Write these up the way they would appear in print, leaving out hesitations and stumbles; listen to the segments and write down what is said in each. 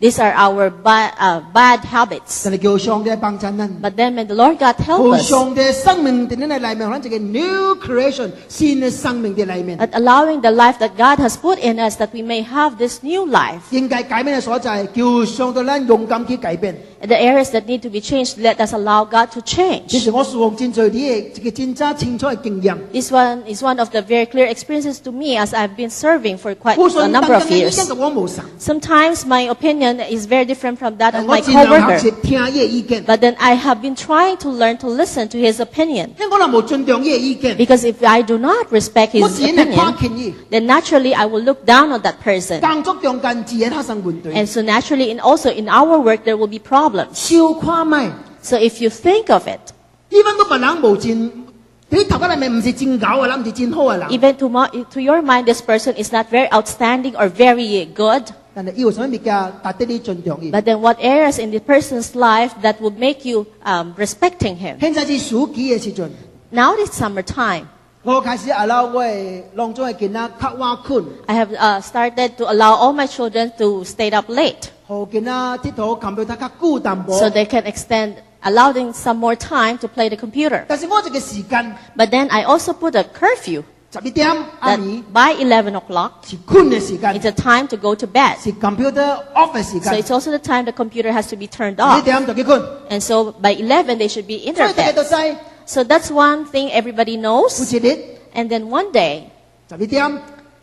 These are our bad habits. But then when the Lord God help us, that allowing the life that God has put in us, that we may have this new life. The areas that need to be changed, let us allow God to change. This one is one of the very clear experiences to me as I've been serving for quite a number of years. Sometimes my opinion is very different from that of my co-worker. But then I have been trying to learn to listen to his opinion. Because if I do not respect his opinion, then naturally I will look down on that person. And so naturally, also in our work, there will be problems. So if you think of it, even to your mind, this person is not very outstanding or very good. But then what areas in the person's life that would make you respecting him? Now it's summertime. I have started to allow all my children to stay up late, so they can allow them some more time to play the computer. But then I also put a curfew that by 11 o'clock, it's a time to go to bed. So it's also the time the computer has to be turned off. And so by 11, they should be in their bed. So that's one thing everybody knows. And then one day,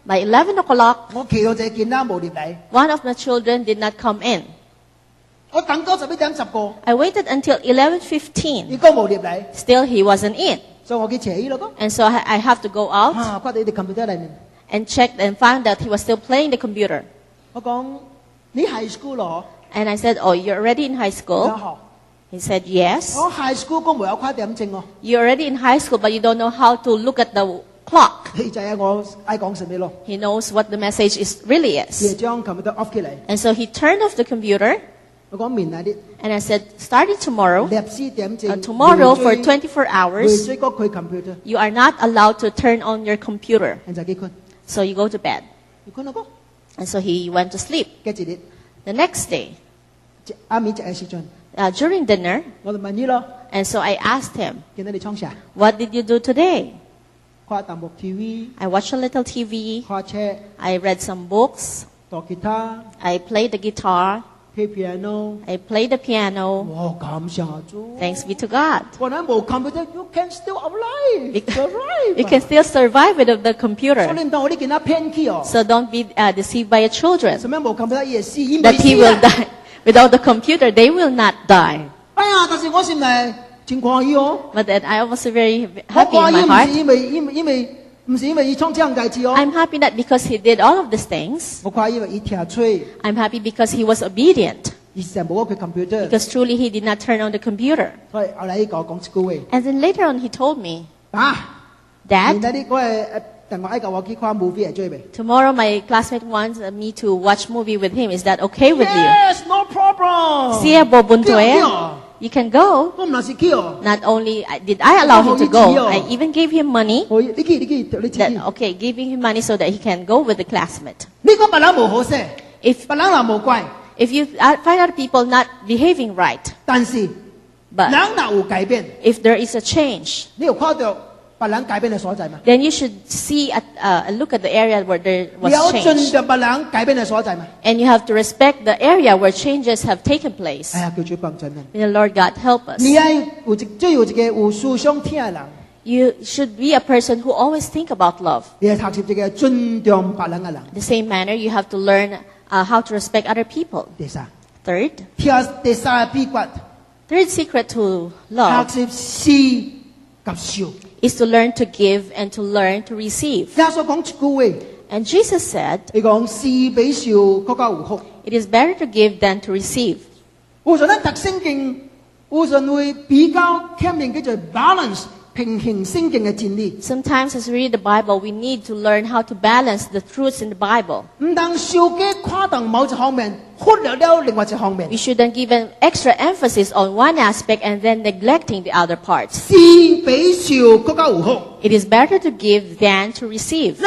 by 11 o'clock, one of the children did not come in. I waited until 11:15. Still, he wasn't in. And so I have to go out and check and find that he was still playing the computer. And I said, "Oh, you're already in high school?" He said, "Yes." "You're already in high school, but you don't know how to look at the clock." He knows what the message really is. And so he turned off the computer. And I said, starting tomorrow for 24 hours, you are not allowed to turn on your computer. So you go to bed. And so he went to sleep. The next day, during dinner, and so I asked him, "What did you do today?" "I watched a little TV. I read some books. I played the guitar. I play the piano." Thanks be to God. You can still survive without the computer. So don't be deceived by your children that he will die. Without the computer, they will not die. But then I was very happy in my heart. I'm happy not because he did all of these things. I'm happy because he was obedient. Because truly he did not turn on the computer. And then later on he told me, "Dad, tomorrow my classmate wants me to watch movie with him. Is that okay with you?" "Yes, no problem." You can go. Not only did I allow him to go, I even gave him money. Giving him money so that he can go with the classmate. If you find out people not behaving right, but if there is a change, then you should see look at the area where there was change. And you have to respect the area where changes have taken place. May the Lord God help us. You should be a person who always think about love. The same manner, you have to learn how to respect other people. Third secret to love is to learn to give and to learn to receive. And Jesus said, "It is better to give than to receive." Sometimes as we read the Bible, we need to learn how to balance the truths in the Bible. We shouldn't give an extra emphasis on one aspect and then neglecting the other parts. It is better to give than to receive.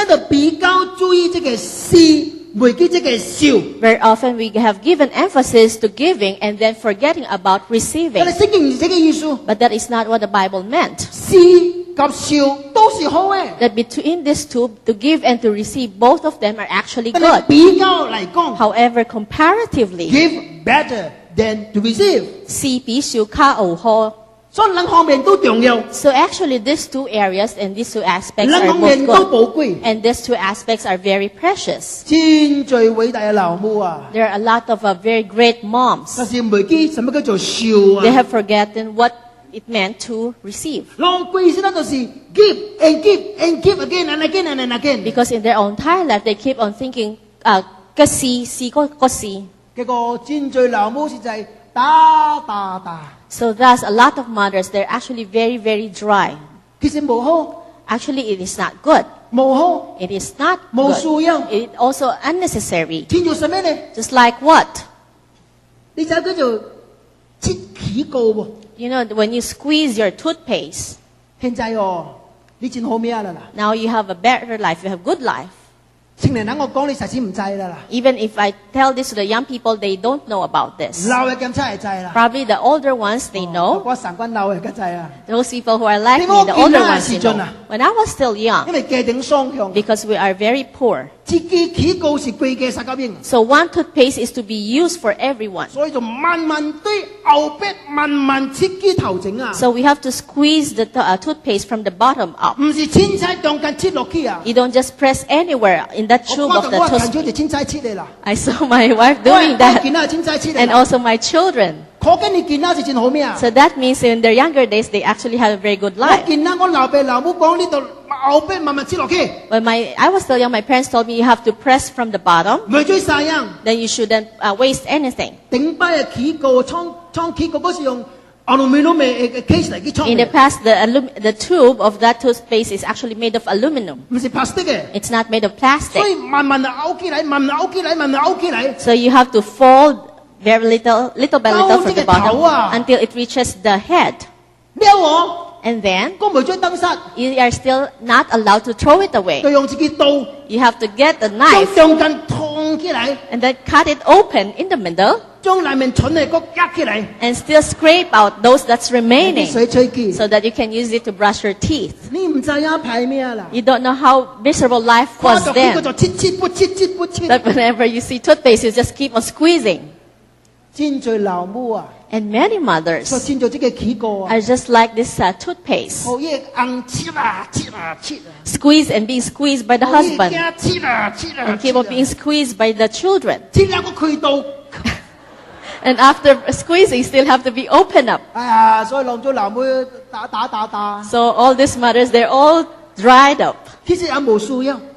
Very often we have given emphasis to giving and then forgetting about receiving. But that is not what the Bible meant. That between these two, to give and to receive, both of them are actually good. However, comparatively, give better than to receive. So actually these two areas and these two aspects are both good. And these two aspects are very precious. There are a lot of very great moms. They have forgotten what it meant to receive. Give and give and give again and again and again. Because in their entire life they keep on thinking, 個試試個試. So thus, a lot of mothers, they're actually very, very dry. Actually, it is not good. It is not good. It is also unnecessary. Just like what? You know, when you squeeze your toothpaste, now you have a better life, you have good life. Even if I tell this to the young people, they don't know about this. Probably the older ones, they know. Those people who are like me, the older ones, they know. When I was still young, because we are very poor, so one toothpaste is to be used for everyone. So we have to squeeze the toothpaste from the bottom up. You don't just press anywhere in that tube of the toothpaste. I saw my wife doing that, and also my children. So that means in their younger days, they actually have a very good life. When I was still young, my parents told me you have to press from the bottom. Then you shouldn't waste anything. In the past, the tube of that toothpaste is actually made of aluminum. It's not made of plastic. So you have to fold very little by little from the bottom until it reaches the head. And then, you are still not allowed to throw it away. You have to get the knife and then cut it open in the middle and still scrape out those that's remaining so that you can use it to brush your teeth. You don't know how miserable life was then. That whenever you see toothpaste, you just keep on squeezing. And many mothers are just like this toothpaste. Squeezed and being squeezed by the husband. And keep on being squeezed by the children. And after squeezing, still have to be opened up. So all these mothers, they're all dried up.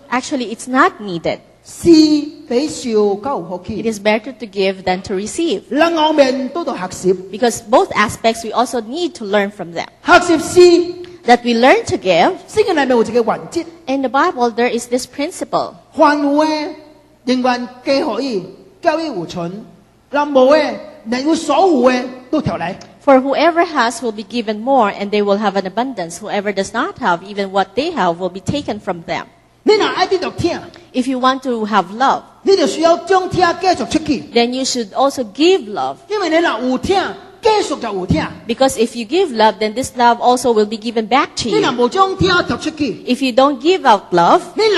Actually, it's not needed. It is better to give than to receive. Because both aspects we also need to learn from them. That we learn to give. In the Bible, there is this principle. For whoever has will be given more, and they will have an abundance. Whoever does not have, even what they have will be taken from them. If you want to have love, then you should also give love. Because if you give love, then this love also will be given back to you. If you don't give out love, then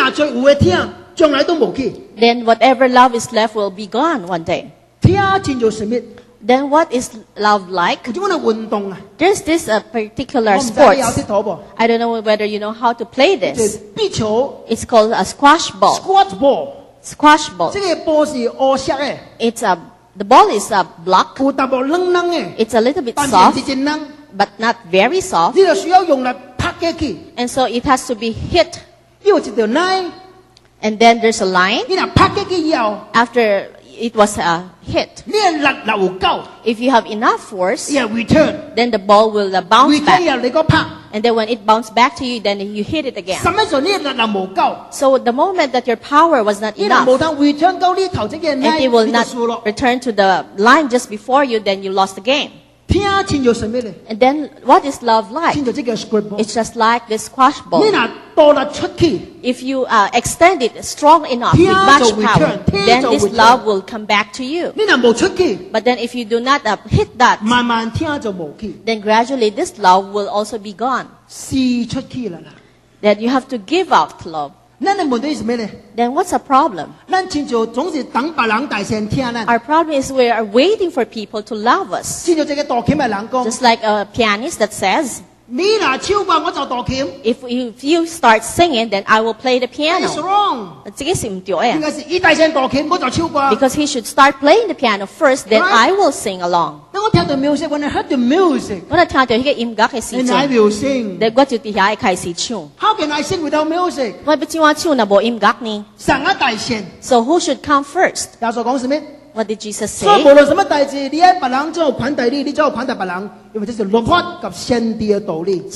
whatever love is left will be gone one day. Then what is love like? There's this particular sport. I don't know whether you know how to play this. It's called a squash ball. Squash ball. It's the ball is a block. It's a little bit soft, but not very soft. And so it has to be hit. And then there's a line. After it was hit. If you have enough force, then the ball will bounce back. And then when it bounced back to you, then you hit it again. So the moment that your power was not enough, and it will not return to the line just before you, then you lost the game. And then what is love like? It's just like this squash ball. If you extend it strong enough with much power, then this love will come back to you. But then if you do not hit that, then gradually this love will also be gone. That you have to give out love. Then what's the problem? Our problem is we are waiting for people to love us. Just like a pianist that says, if you start singing, then I will play the piano. Because he should start playing the piano first, then I will sing along. Then How can I sing without music? So who should come first? What did Jesus say? So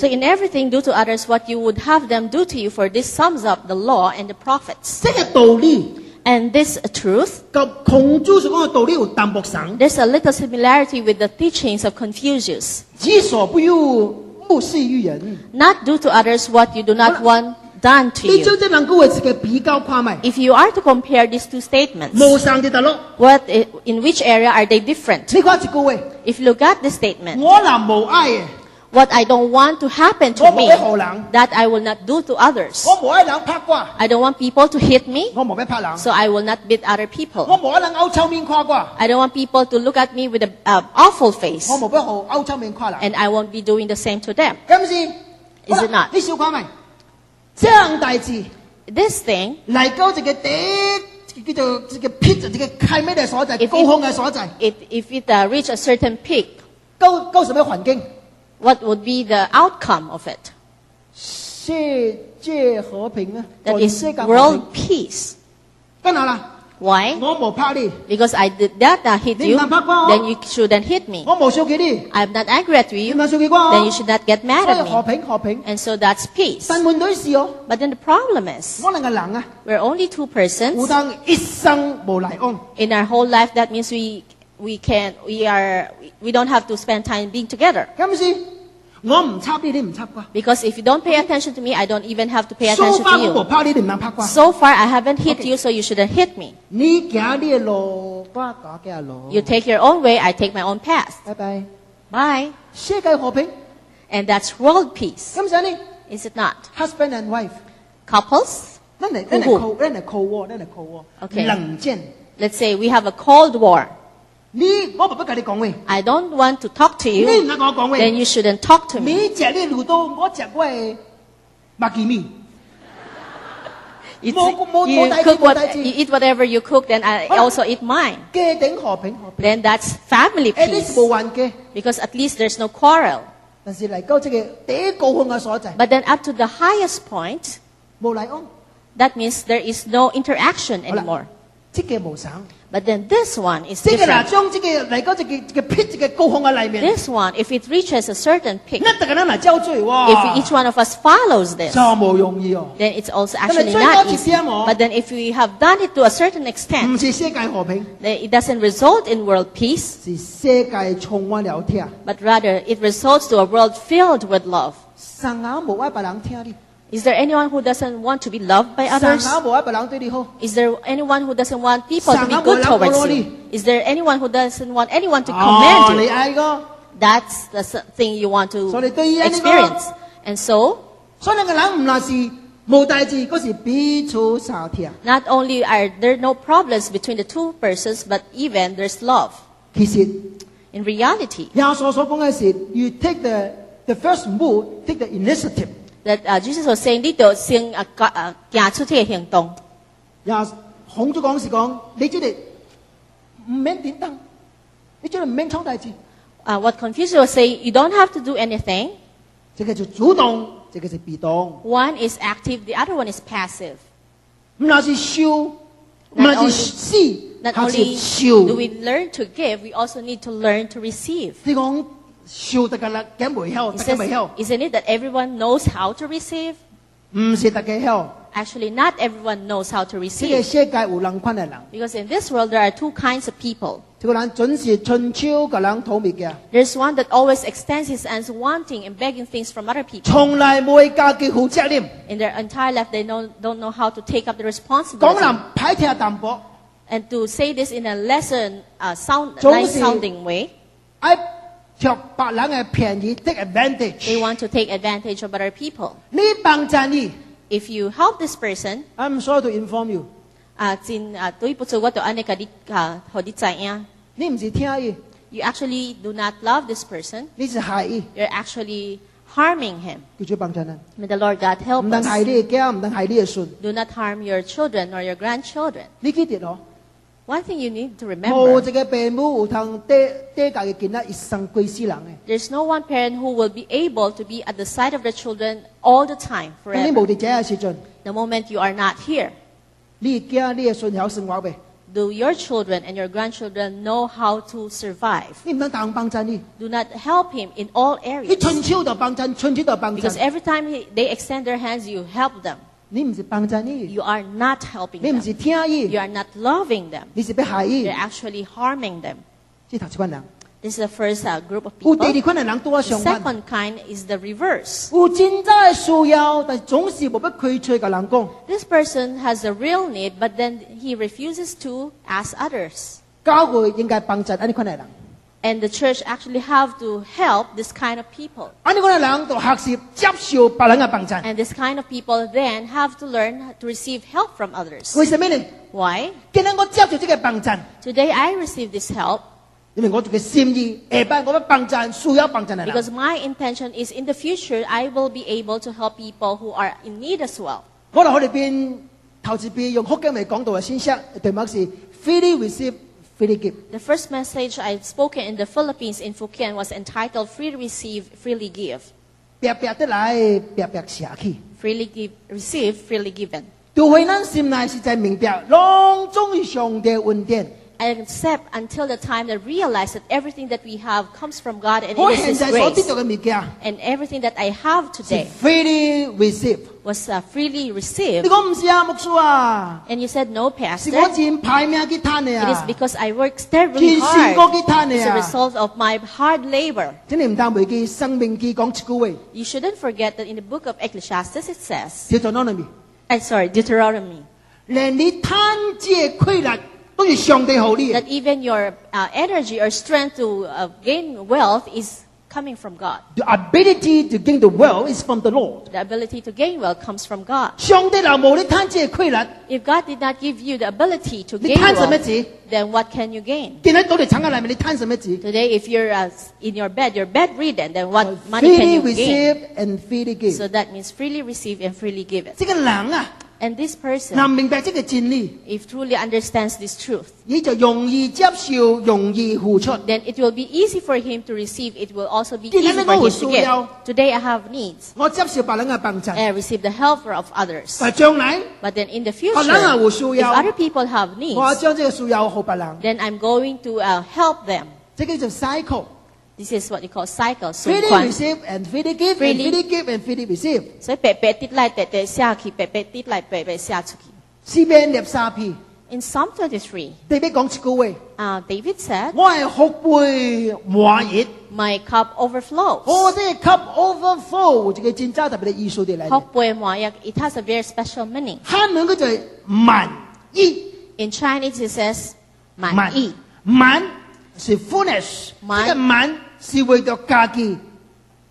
in everything, do to others what you would have them do to you, for this sums up the law and the prophets. And this truth, there's a little similarity with the teachings of Confucius. Not do to others what you do not want done to you. If you are to compare these two statements, in which area are they different? If you look at this statement, what I don't want to happen to me, that I will not do to others. I don't want people to hit me, so I will not beat other people. I don't want people to look at me with an awful face, and I won't be doing the same to them. Is it not? This thing, if it reach a certain peak, what would be the outcome of it? That is world peace. Why? Because I did that, I hit you, then you shouldn't hit me. I'm not angry at you, then you should not get mad at me. And so that's peace. But then the problem is, we're only two persons. In our whole life, that means we don't have to spend time being together. Because if you don't pay attention to me, I don't even have to pay attention to you. So far, I haven't hit you, so you shouldn't hit me. You take your own way, I take my own path. Bye. And that's world peace. Is it not? Husband and wife. Couples? Okay. Let's say we have a cold war. I don't want to talk to you, then you shouldn't talk to me. You eat whatever you cook, then I also eat mine. Then that's family peace. Because at least there's no quarrel. But then up to the highest point, that means there is no interaction anymore. But then this one is different. This one, if it reaches a certain peak, if each one of us follows this, then it's also actually not easy. But then if we have done it to a certain extent, then it doesn't result in world peace, but rather it results to a world filled with love. Is there anyone who doesn't want to be loved by others? Is there anyone who doesn't want people to be good towards you? Is there anyone who doesn't want anyone to commend you? That's the thing you want to experience. And so, not only are there no problems between the two persons, but even there's love. In reality, you take the first move, take the initiative. That Jesus was saying, 呢度先行出這個行動。孔子講是講，你即係唔免點燈，你即係唔免創大志。What Confucius was saying, you don't have to do anything. 這個就主動，這個是被動。One is active, the other one is passive. 唔那是收，唔那是施， Not only do we learn to give, we also need to learn to receive. Isn't it that everyone knows how to receive? Actually, not everyone knows how to 呢個 receive. 世界有兩款嘅人， Because in this world, there are two kinds of people. 一個人準是春秋嘅人討物嘅， There's one that always extends his hands wanting and begging things from other people. 從來唔會家己負責任。 In their entire life, they don't know how to take up the 講 responsibility. 人歹聽淡薄， And to say this in a lesser, nice 總是 sounding way, 愛佔別人嘅便宜 take advantage。 they want to take advantage of other people. 你幫助你 If you help this person, ，I'm sorry to inform you，對不住我就安尼甲你互你知影，你唔是聽伊， you actually do not love this person. 你是害伊， You're actually harming him. 叫做幫助人。 May the Lord God 唔 help 能害 us. 你嘅囝，唔能害你嘅孫。 Do not harm your children or your grandchildren. 你記得咯？ One thing you need to 冇 remember, 一個父母有通帶家嘅囡仔一生歸死人嘅。 there's no one parent who will be able to be at the side of their children all the time, 當你 forever. 無佇這嘅時陣， The moment you are not here, 你嘅囝、你嘅孫曉生活未？ do your children and your grandchildren know how to survive? 你唔通當幫助你， Do not help him in all 你 areas. 春秋就幫助，春秋就幫助 Because，every time they extend their hands, you help them. 你唔是幫助你， You are not helping 你唔 them. 是聽伊 You，are not loving them. 你是要害伊 You're。actually harming them. 即頭一款人， This is the first group of 有 people. 第二款嘅人多 The 相反， second kind is the reverse. 有真正嘅需要，但總是無要開嘴甲人講。 This person has a real need, but then he refuses to ask others. 教會應該幫助安尼款嘅人， And the church actually have to help this kind of people. 安尼款嘅人就學習接受別人嘅幫助。 And this kind of people then have to learn to receive help from others. 為什麼呢？ Why? 今日我接受這個幫助， Today I receive this help 因為我一個心意，下擺我要幫助需要幫助嘅人。 because my intention is in the future I will be able to help people who are in need as well. 我哋邊頭一篇用福音嚟講到嘅信息，題目是 freely receive, freely give。 The first message I spoke in the Philippines in Fukien was entitled Freely Receive, Freely Give. 白白得來，白白捨去。 Freely give, receive, freely given. 除非咱心內實在明白，攏總是上帝恩典。 Except until the time they realize that everything that we have comes from God and 我 it 現 is 在 His 所得 grace. 到嘅物件 And everything that I have 是 today freely receive。 was freely 你 received. 講唔是啊，牧師啊， And you said, no, 是 Pastor. 我真歹命去賺嘅 It is 啊， because I worked terribly 真辛苦 hard. 去賺 It's 嘅 a 啊。 result of my hard labor. 真係唔當袂記生命記講一句話， You shouldn't forget that in the book of Ecclesiastes it says, 叫做哪裡面？ Deuteronomy, 連你貪這快樂都是上帝好你嘅。 that even your energy or strength to gain wealth is coming from God. The ability to gain the wealth is from the Lord。 The ability to gain wealth comes from God. 上帝若無你貪這快樂， If God did not give you the ability to 你 gain 貪什麼 wealth, 字？ then what can you gain? 今日到你廠嘅裏面，你貪什麼字 Today, if you're in your bed, you're bedridden, then what money can？Freely you gain? receive and freely give。 So that means freely receive and freely give it. 這個人啊， And this 若 person, 明白這個真理， if truly understands this truth, 你就容易接受，容易付出。 then it will be easy for him to receive. It will also be 今天 easy 我 for 有 him to 需要。 give. Today I have needs. 我接受別人嘅幫助， And I receive the help of others. 但將來 But then in the 別人也有需 future, if 要， other people have 我 needs, 將這個需要給別人。 then I'm going to help them. 這個叫 cycle。 This is what you call cycle. Freely 循環 receive and freely give, and Freely- freely give and freely receive。所以白白跌來白白下去，白白跌來白白下出去。詩篇23篇， In Psalm 23, 特別講一句話： David said, 我係福杯滿溢。 "My cup overflows." 我這個 cup overflow，這個真正特別的意思的來。 Cup 杯滿溢, it has a very special meaning. 漢文嗰就係滿溢， In Chinese, it says 滿溢。滿是 fullness，滿這個滿是為咗家己，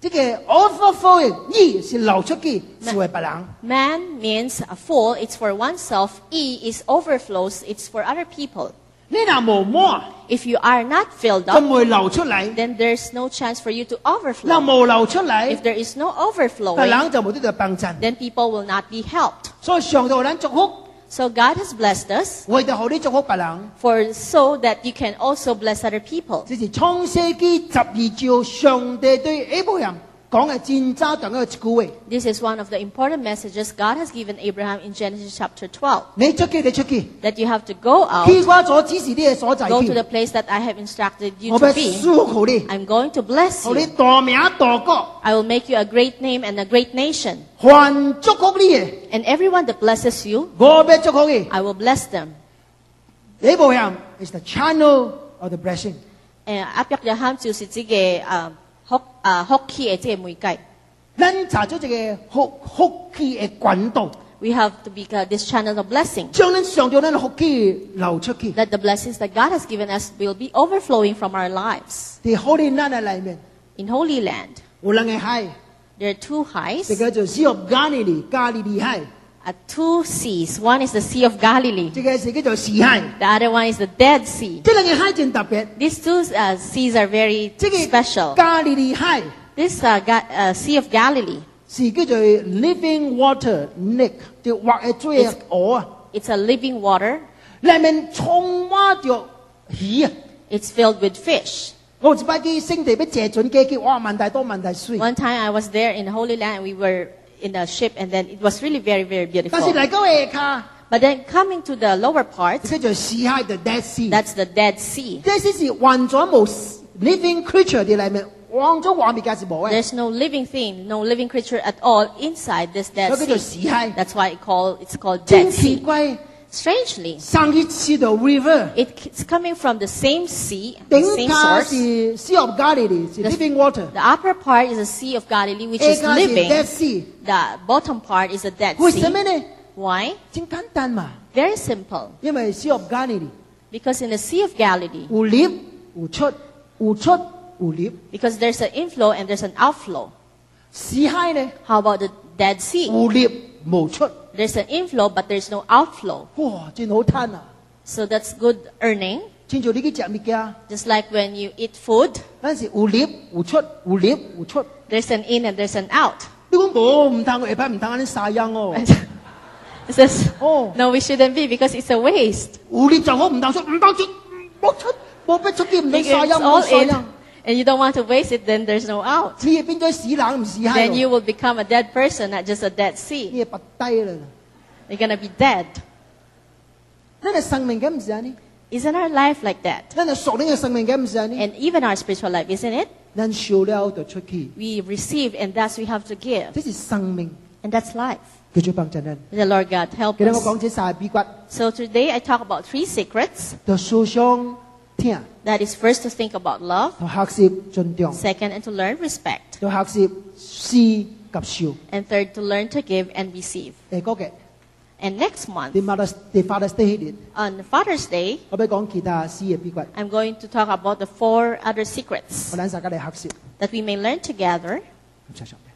這個 overflow 的溢是流出去，是為別人。 Man means full, it's for oneself. E is overflows, it's for other people. 你若無滿， If you are not filled 就 up, 唔會流出嚟； then there's no chance for you to 若 overflow. 無流出嚟 If，there is no 個 overflowing, 人就冇得到幫襯。 then people will not be helped. 所以上帝有咱祝福， So God has blessed us 為咗好你祝福別人。 so that you can also bless other people. 這是創世記12章上帝對亞伯蘭 This is one of the important messages God has given Abraham in Genesis chapter 12. 你出去，你出去， That you have to go out, 去我所指示你嘅所在 go to 去 the。place that I have instructed you 我 to 要 be. 祝福你， I'm going to bless 我你 you. 大名大國， I will make you a great name and a great nation. 還祝福你嘅， And everyone that blesses you, 我要祝福你。 I will bless them. Abraham is the channel of the blessing。 Abraham 就是這個福氣嘅這個媒介。咱查咗一個福氣嘅管道， We have to be this channel of blessing. 將咱上咗咱福氣流出去。 That the blessings that God has given us will be overflowing from our lives. 喺Holy Land嘅裏面， In Holy Land, 有兩個海， there are two 一 highs, 個就 Sea of Galilee 加利利海， two seas. One is the Sea of Galilee. 一個是叫做死海。 The other one is the Dead Sea. 這兩個海真特別， These two seas are very 這個 special. 加利利海 This Sea of Galilee, 是叫做 Living Water Lake，就活嘅水嘅河啊， it's a living water. 裏面充滿着魚啊！ It's filled with fish. 我一擺去聖地要坐船機去，哇，萬大多萬大水。 One time I was there in the Holy Land and we were in a ship and then it was really very, very 但是 beautiful. 嚟到下卡， But then coming to the lower part, 叫做死海嘅 Dead Sea。 that's the Dead Sea. Dead Sea 是完全冇 living creature 嘅裏面，完全畫面嘅是冇嘅， There's no living thing, no living creature at all inside this Dead 所以叫做 Sea. 死海。 That's why it's called 真 Dead 奇 Sea. 怪， Strangely, 上一次的 river， it's coming from the same sea, the 頂 same 卡 source. 是 Sea of Galilee，是 living water， The upper part is the Sea of Galilee, which 下 is 卡是 living. Dead Sea。 The bottom part is the Dead 為什 Sea. 麼呢？ Why? 真簡單嘛， Very simple. 因為 Sea of Galilee Because in the Sea of Galilee, 有入有出，有出有入。 because there's an inflow and there's an outflow. 死海呢， How about the Dead Sea? 有入冇出， There's an inflow, but there's no outflow. 哇，真好賺啊！ So that's good earning. 親像你去食物件， Just like when you eat food, 嗰陣時有入有出，有入有出。 there's an in and there's an out. 你講冇唔通，下擺唔通安尼沙樣哦。 It says, Oh. no, we shouldn't be because it's a waste. 有入就好，唔通出，唔通出，冇出，冇俾出啲唔通 If 沙 it's 樣，冇 all 沙 in 樣。 and you don't want to waste it, then there's no out. 你係變咗死人唔死海 Then you will become a dead person, not just a dead sea. 你係拔低啦。 You're going to be dead. 咱嘅生命嘅唔是安尼， Isn't our life like that? 咱嘅屬靈嘅生命嘅唔是安尼。 And even our spiritual life, isn't it? 咱受了就出去， We receive and thus we have to give. 這是生命， And that's life. 叫做幫助咱。 The Lord God help 今日我 us. 講這三個秘訣， So today I talk about 3 secrets. 就思想聽， That is first to think about love. 就學習尊重， Second, and to learn respect. 就學習施及受。 And third, to learn to give and receive. 下個嘅 And next month, 啲 Father's Day 日， on Father's Day, 我要講其他四個秘訣， I'm going to talk about the 4 other secrets 我哋大家嚟學習。 that we may learn together. 感謝上帝。